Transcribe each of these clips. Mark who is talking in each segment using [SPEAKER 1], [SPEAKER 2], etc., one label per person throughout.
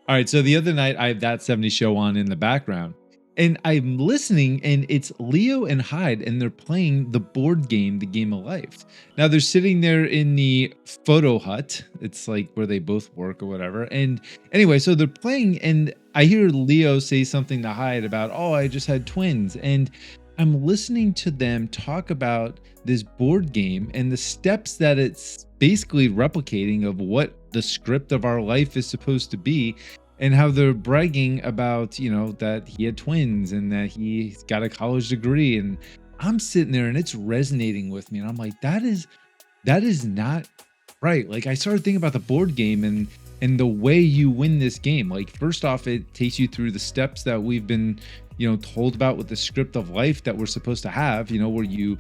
[SPEAKER 1] All right, so the other night I have That 70 Show on in the background, and I'm listening, and it's Leo and Hyde, and they're playing the board game, The Game of Life. Now they're sitting there in the photo hut. It's like where they both work or whatever. And anyway, so they're playing, and I hear Leo say something to Hyde about, "Oh, I just had twins." And I'm listening to them talk about this board game and the steps that it's basically replicating of what the script of our life is supposed to be, and how they're bragging about, that he had twins and that he's got a college degree. And I'm sitting there and it's resonating with me. And I'm like, that is not right. Like, I started thinking about the board game and the way you win this game. Like, first off, it takes you through the steps that we've been told about with the script of life that we're supposed to have, where you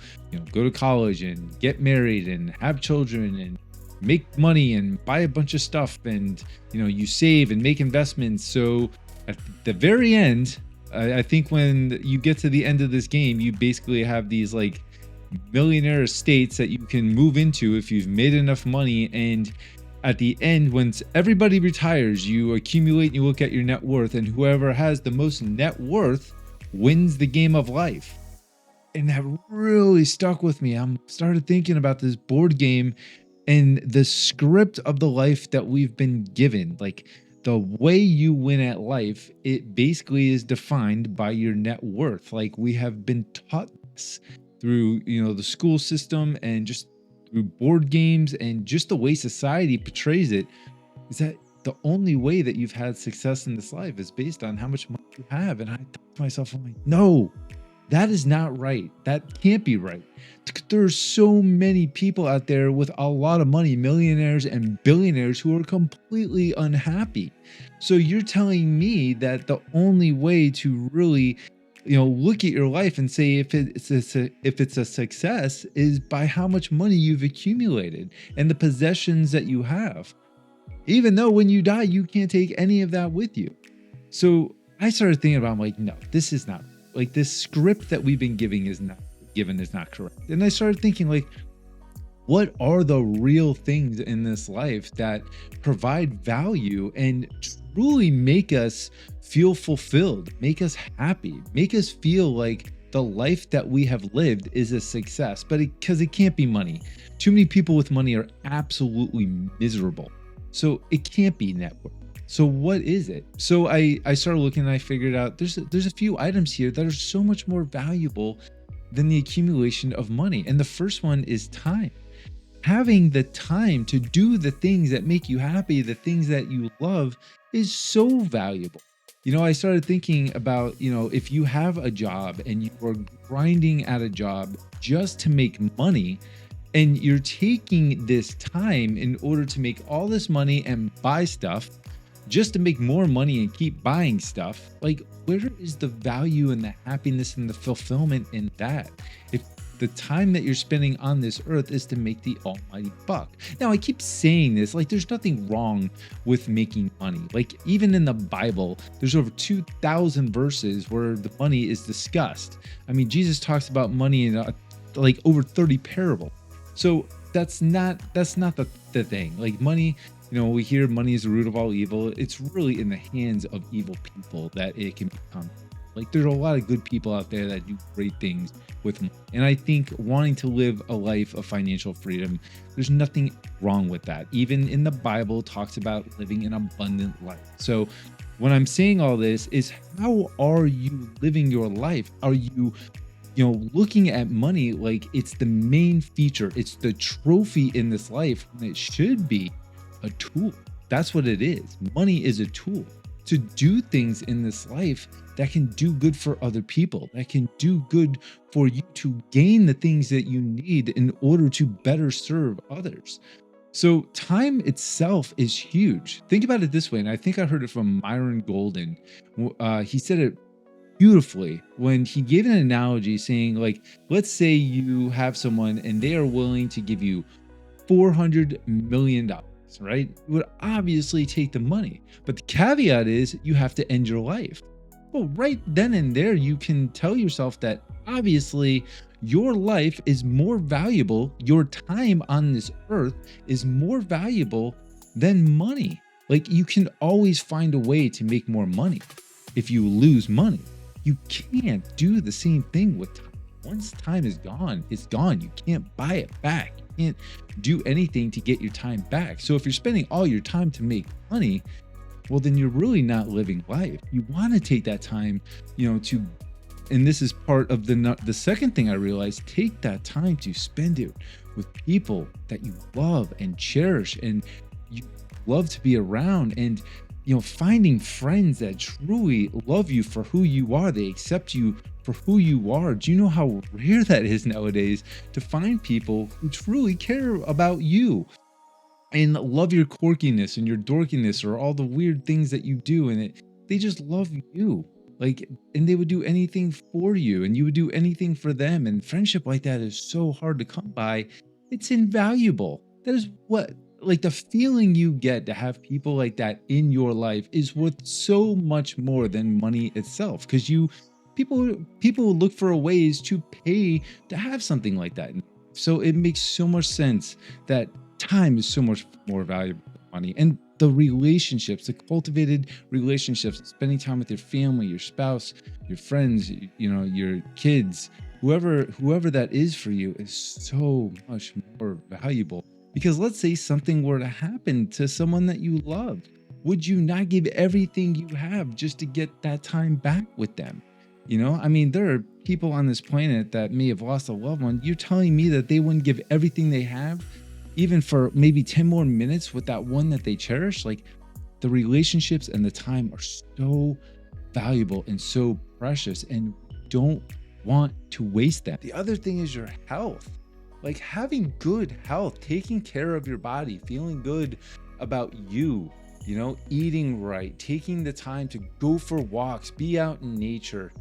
[SPEAKER 1] go to college and get married and have children and make money and buy a bunch of stuff, and you save and make investments. So at the very end, I think when you get to the end of this game, you basically have these like millionaire estates that you can move into if you've made enough money. And at the end, once everybody retires, you accumulate and you look at your net worth, and whoever has the most net worth wins the game of life. And that really stuck with me. I started thinking about this board game and the script of the life that we've been given. Like, the way you win at life, it basically is defined by your net worth. Like, we have been taught this through, the school system and just through board games, and just the way society portrays it is that the only way that you've had success in this life is based on how much money you have. And I thought to myself, I'm like, no, that is not right. That can't be right. There's so many people out there with a lot of money, millionaires and billionaires, who are completely unhappy. So you're telling me that the only way to really, look at your life and say if it's a success is by how much money you've accumulated and the possessions that you have, even though when you die, you can't take any of that with you. So I started thinking about, I'm like, no, this is not, like, this script that we've been given is not correct. And I started thinking, like, what are the real things in this life that provide value and truly make us feel fulfilled, make us happy, make us feel like the life that we have lived is a success? But because it can't be money. Too many people with money are absolutely miserable. So it can't be net worth. So what is it? So I started looking, and I figured out there's a few items here that are so much more valuable than the accumulation of money. And the first one is time. Having the time to do the things that make you happy, the things that you love, is so valuable. I started thinking about, if you have a job and you are grinding at a job just to make money, and you're taking this time in order to make all this money and buy stuff just to make more money and keep buying stuff, like, where is the value and the happiness and the fulfillment in that? If the time that you're spending on this earth is to make the almighty buck. Now, I keep saying this, like, there's nothing wrong with making money. Like, even in the Bible, there's over 2,000 verses where the money is discussed. I mean, Jesus talks about money in like over 30 parables. So that's not the thing. Like, money, we hear money is the root of all evil. It's really in the hands of evil people that it can become. Like, there's a lot of good people out there that do great things with money. And I think wanting to live a life of financial freedom, there's nothing wrong with that. Even in the Bible, it talks about living an abundant life. So when I'm saying all this is, how are you living your life? Are you looking at money like it's the main feature, it's the trophy in this life, when it should be a tool? That's what it is. Money is a tool to do things in this life that can do good for other people, that can do good for you to gain the things that you need in order to better serve others. So time itself is huge. Think about it this way, and I think I heard it from Myron Golden. He said it beautifully when he gave an analogy saying, like, let's say you have someone and they are willing to give you $400 million, right? You would obviously take the money, but the caveat is you have to end your life. Well, right then and there, you can tell yourself that obviously your life is more valuable, your time on this earth is more valuable than money. Like, you can always find a way to make more money. If you lose money, you can't do the same thing with time. Once time is gone, it's gone. You can't buy it back. You can't do anything to get your time back. So if you're spending all your time to make money, well, then you're really not living life. You want to take that time, to, and this is part of the second thing I realized, take that time to spend it with people that you love and cherish and you love to be around, and finding friends that truly love you for who you are. They accept you for who you are. Do you know how rare that is nowadays, to find people who truly care about you and love your quirkiness and your dorkiness or all the weird things that you do, and they just love you, like, and they would do anything for you and you would do anything for them. And friendship like that is so hard to come by. It's invaluable. That is what, like, the feeling you get to have people like that in your life is worth so much more than money itself, because people will look for ways to pay to have something like that. So it makes so much sense that time is so much more valuable than money. And the relationships, the cultivated relationships, spending time with your family, your spouse, your friends, your kids, whoever that is for you, is so much more valuable. Because let's say something were to happen to someone that you loved, would you not give everything you have just to get that time back with them? I mean, there are people on this planet that may have lost a loved one. You're telling me that they wouldn't give everything they have, even for maybe 10 more minutes with that one that they cherish? Like, the relationships and the time are so valuable and so precious, and don't want to waste them. The other thing is your health. Like, having good health, taking care of your body, feeling good about you, eating right, taking the time to go for walks, be out in nature,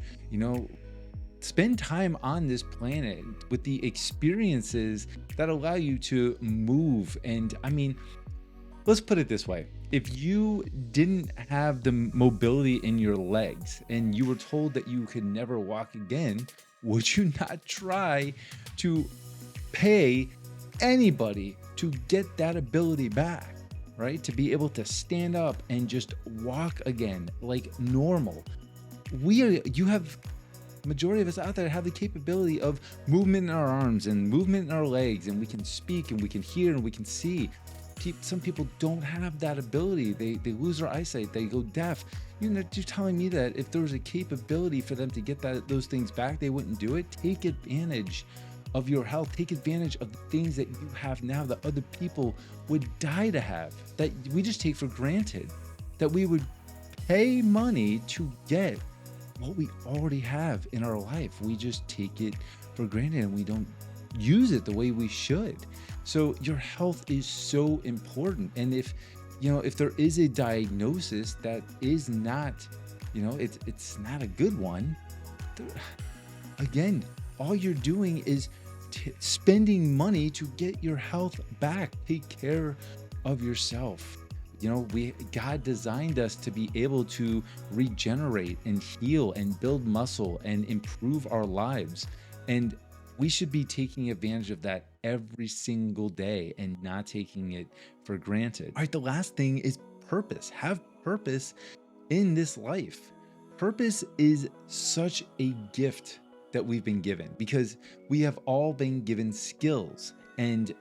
[SPEAKER 1] spend time on this planet with the experiences that allow you to move. And I mean, let's put it this way. If you didn't have the mobility in your legs and you were told that you could never walk again, would you not try to pay anybody to get that ability back, right? To be able to stand up and just walk again like normal. Majority of us out there have the capability of movement in our arms and movement in our legs, and we can speak and we can hear and we can see. Some people don't have that ability. They lose their eyesight, they go deaf. You're telling me that if there was a capability for them to get those things back, they wouldn't do it? Take advantage of your health. Take advantage of the things that you have now that other people would die to have, that we just take for granted, that we would pay money to get what we already have in our life. We just take it for granted and we don't use it the way we should. So your health is so important. And if there is a diagnosis that is not, it's not a good one, again, all you're doing is spending money to get your health back. Take care of yourself. God designed us to be able to regenerate and heal and build muscle and improve our lives. And we should be taking advantage of that every single day and not taking it for granted. All right, the last thing is purpose. Have purpose in this life. Purpose is such a gift that we've been given, because we have all been given skills and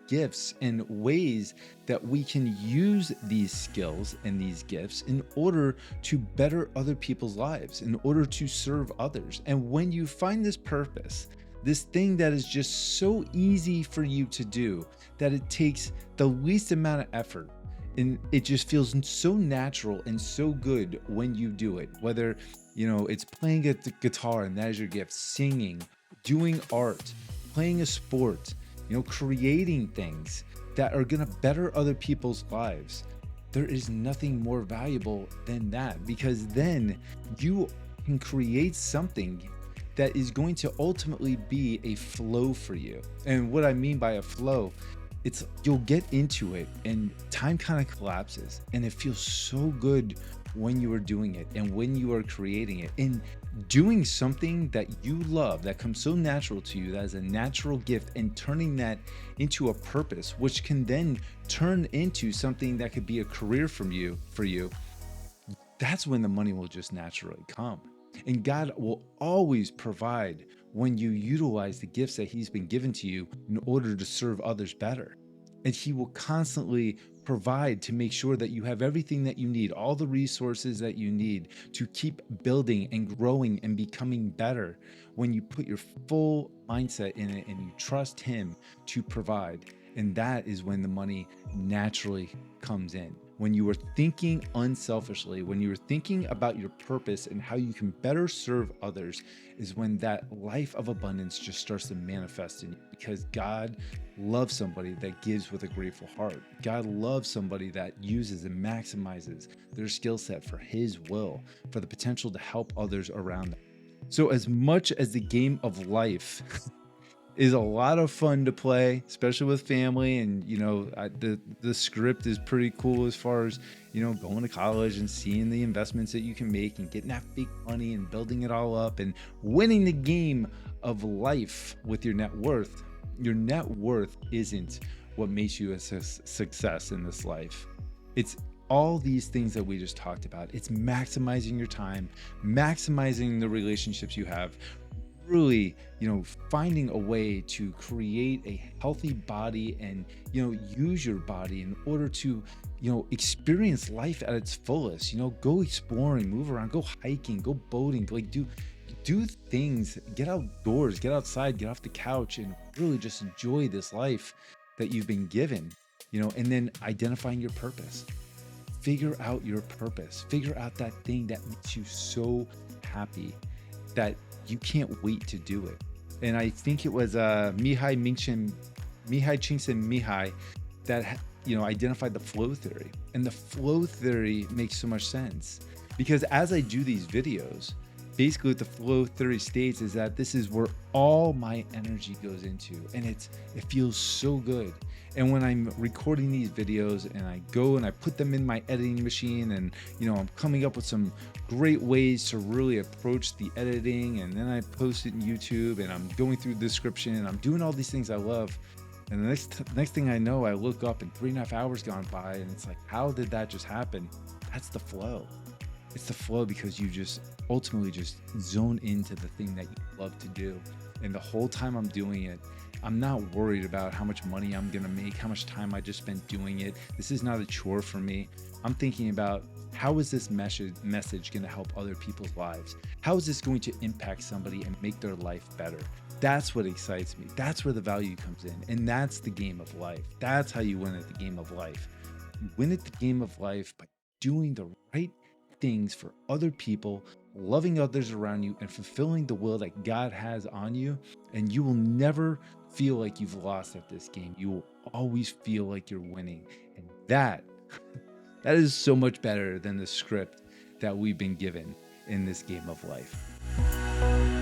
[SPEAKER 1] gifts and ways that we can use these skills and these gifts in order to better other people's lives, in order to serve others. And when you find this purpose, this thing that is just so easy for you to do, that it takes the least amount of effort, and it just feels so natural and so good when you do it, whether it's playing a guitar and that is your gift, singing, doing art, playing a sport, creating things that are going to better other people's lives. There is nothing more valuable than that, because then you can create something that is going to ultimately be a flow for you. And what I mean by a flow, it's you'll get into it and time kind of collapses, and it feels so good when you are doing it and when you are creating it. And doing something that you love, that comes so natural to you, that is a natural gift, and turning that into a purpose, which can then turn into something that could be a career for you, that's when the money will just naturally come. And God will always provide when you utilize the gifts that He's been given to you in order to serve others better. And He will constantly provide to make sure that you have everything that you need, all the resources that you need to keep building and growing and becoming better when you put your full mindset in it and you trust Him to provide. And that is when the money naturally comes in. When you are thinking unselfishly, when you are thinking about your purpose and how you can better serve others, is when that life of abundance just starts to manifest in you, because God loves somebody that gives with a grateful heart. God loves somebody that uses and maximizes their skill set for His will, for the potential to help others around them. So, as much as the game of life is a lot of fun to play, especially with family. And the script is pretty cool as far as going to college and seeing the investments that you can make and getting that big money and building it all up and winning the game of life with your net worth. Your net worth isn't what makes you a success in this life. It's all these things that we just talked about. It's maximizing your time, maximizing the relationships you have, really finding a way to create a healthy body and use your body in order to experience life at its fullest. Go exploring, move around, go hiking, go boating, like do things, get outdoors, get outside, get off the couch, and really just enjoy this life that you've been given. And then identifying your purpose. Figure out your purpose, figure out that thing that makes you so happy that you can't wait to do it. And I think it was Mihai Csikszentmihalyi that identified the flow theory. And the flow theory makes so much sense because as I do these videos, basically what the flow theory states is that this is where all my energy goes into, and it feels so good. And when I'm recording these videos and I go and I put them in my editing machine and I'm coming up with some great ways to really approach the editing, and then I post it in YouTube and I'm going through the description and I'm doing all these things I love. And the next thing I know, I look up and 3.5 hours gone by and it's like, how did that just happen? That's the flow. It's the flow because you just ultimately just zone into the thing that you love to do. And the whole time I'm doing it, I'm not worried about how much money I'm gonna make, how much time I just spent doing it. This is not a chore for me. I'm thinking about, how is this message gonna help other people's lives? How is this going to impact somebody and make their life better? That's what excites me. That's where the value comes in. And that's the game of life. That's how you win at the game of life. You win at the game of life by doing the right things for other people, loving others around you, and fulfilling the will that God has on you. And you will never feel like you've lost at this game. You will always feel like you're winning. And that is so much better than the script that we've been given in this game of life.